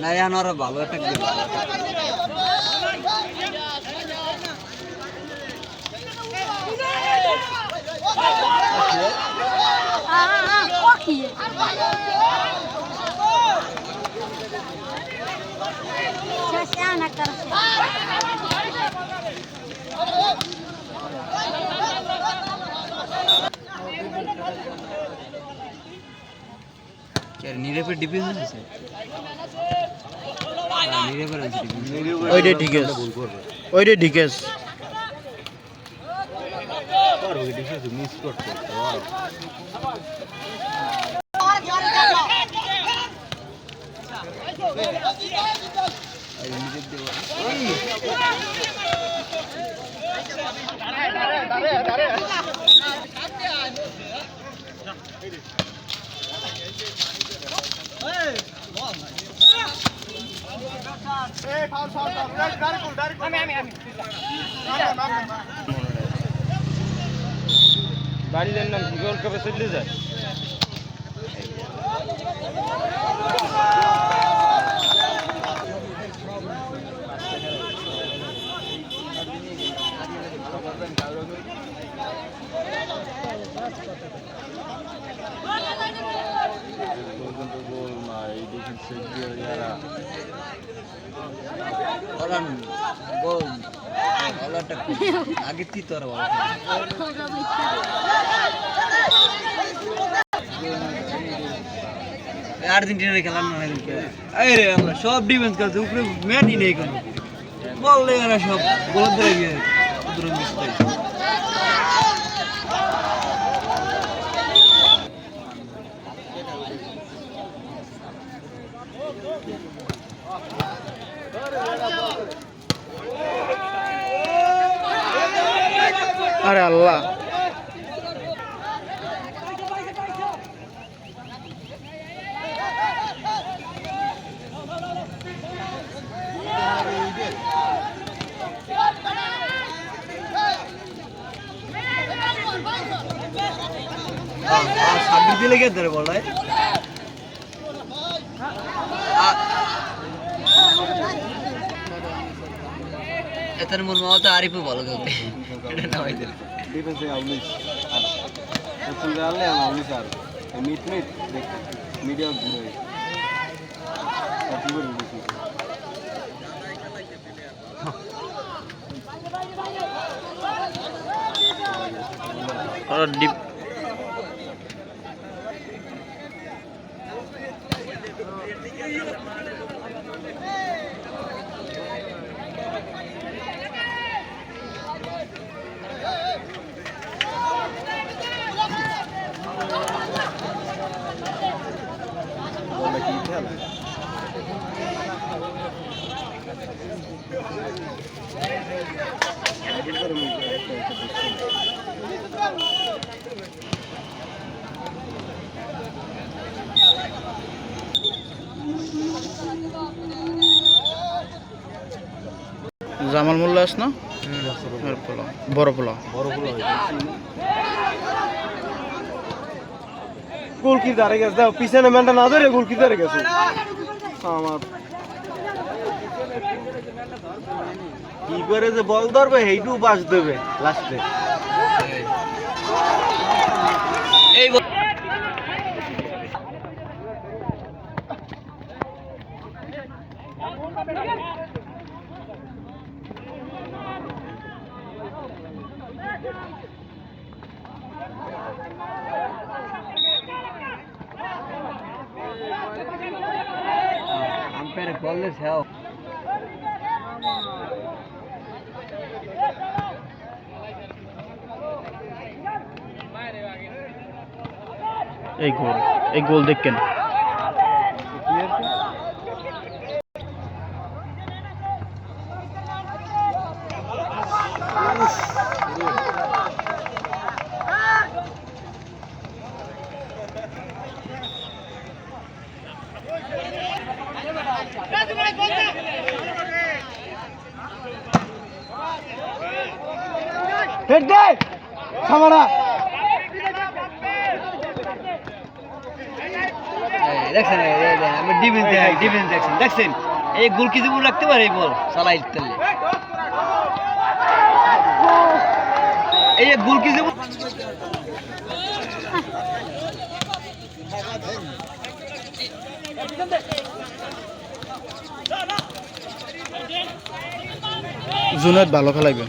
না এখন ওরা ভালো একটা দিল নিরেপের ডিফেন্স আছে ওইটাই ঠিক আছে ওইটাই ঠিক আছে মিস করতে বাড়ির নাম গোল কবে চলে যায় আগে তিতর আর্জেন্টিনার খেলার না রে আমরা সব ডিফেন্স করতে উপরে ম্যাটই নেই কোনো বল এরা সব গোল ধরে গিয়ে আরে আল্লাহ সাবির দিলে কে ধরে বল এটার মন মাও তো আরিফও ভালো খেলতে এটা না হইতে ডিফেন্সে আউলিস আর ফুল আলে আউলিস আর মিট মিডিয়া ঘুরে সবই বেশি আর ডিপ জামাল মোল্লা আস না বড় পোলা গোল কি দাঁড়ে গেছে দাও পিছনে ম্যানটা না ধরে গোল কি দাঁড়ে গেছে আমার কি করে যে বল ধরবে এইটু বাস দেবে লাস্টে এই আম্পায়ার বললে সেও এই গোল দেখেন হেড দে সামারা দেখছেন আমি ডিফেন্স দেখছেন এই গোল কি জীবন রাখতে পারে এই বল চালাই তেলে এই গোল কি জীবন জুনায়েদ ভালো খেলাইবে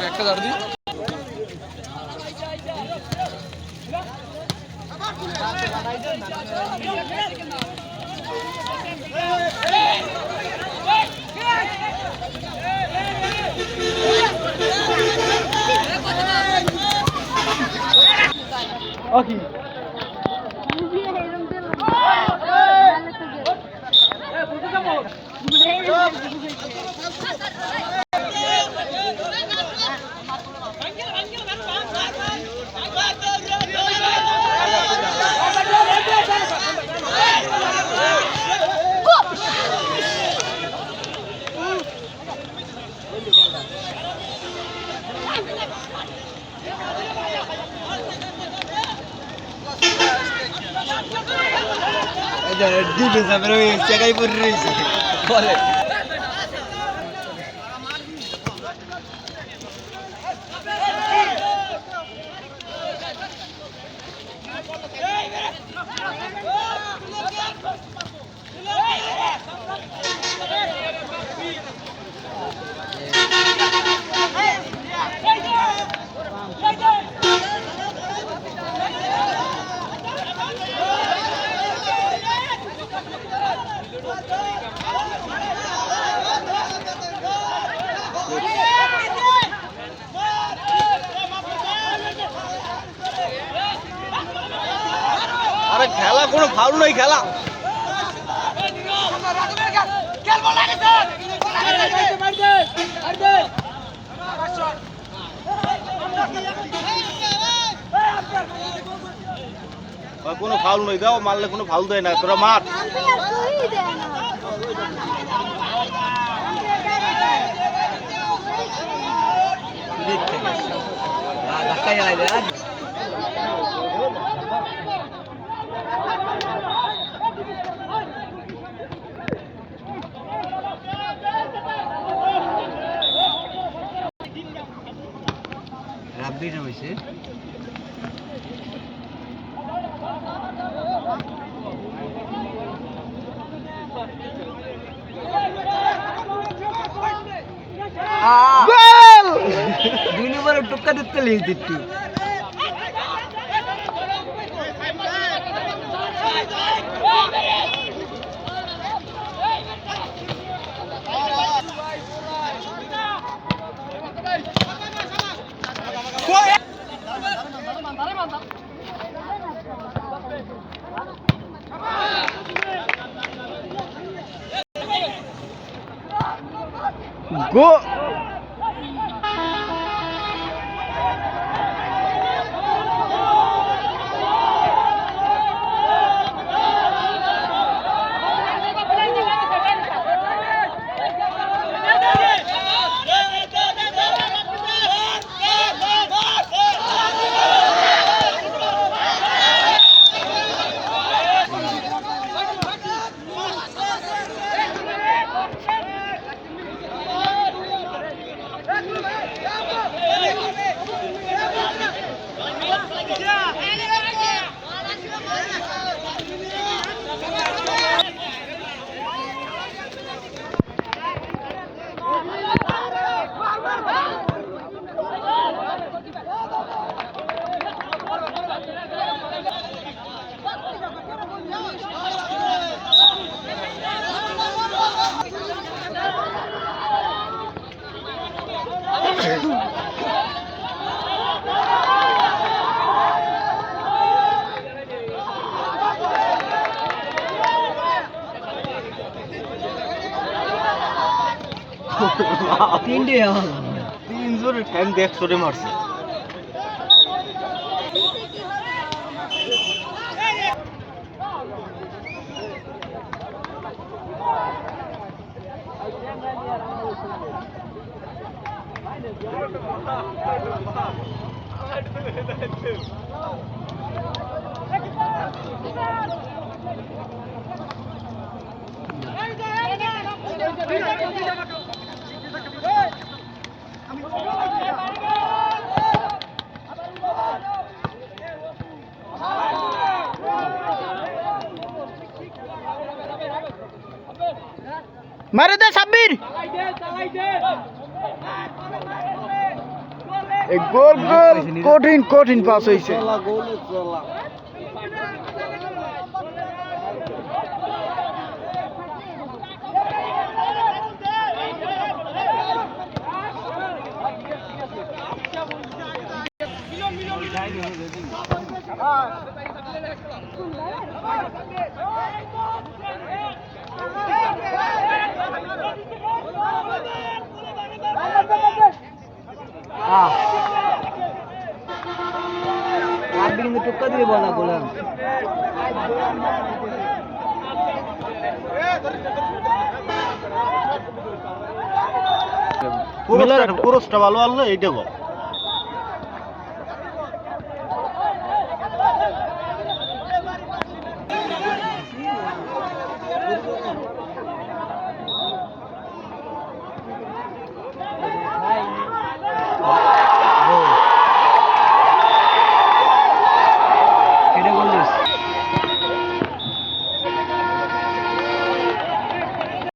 একটা দাঁড় দিই ওকে ডিফেন্স আমরা ওই জায়গায় পড়ে রয়েছে বলে আরে খেলা কোনো ফাউল নয় খেলা কোনো ফাউল নয় দাও মারলে কোনো ফাউল দেয় না তোরা মার ধাক্কা জ্বালাই দেয় রাব্বি নাম হয়েছে দুই নম্বরে টুক্কা দিতে লিখতে একটু গো তিনটে আমার 3 জোরে টাইম দেখ চড়ে মারছে মারে দে সাব্বির এই গোল গোল কঠিন কঠিন পাস হইছে চলা গোলে চলা আপনি কিন্তু টুক্কা দিয়ে বলা গোলাম পুরোটা ভালো আনলো এইটা গো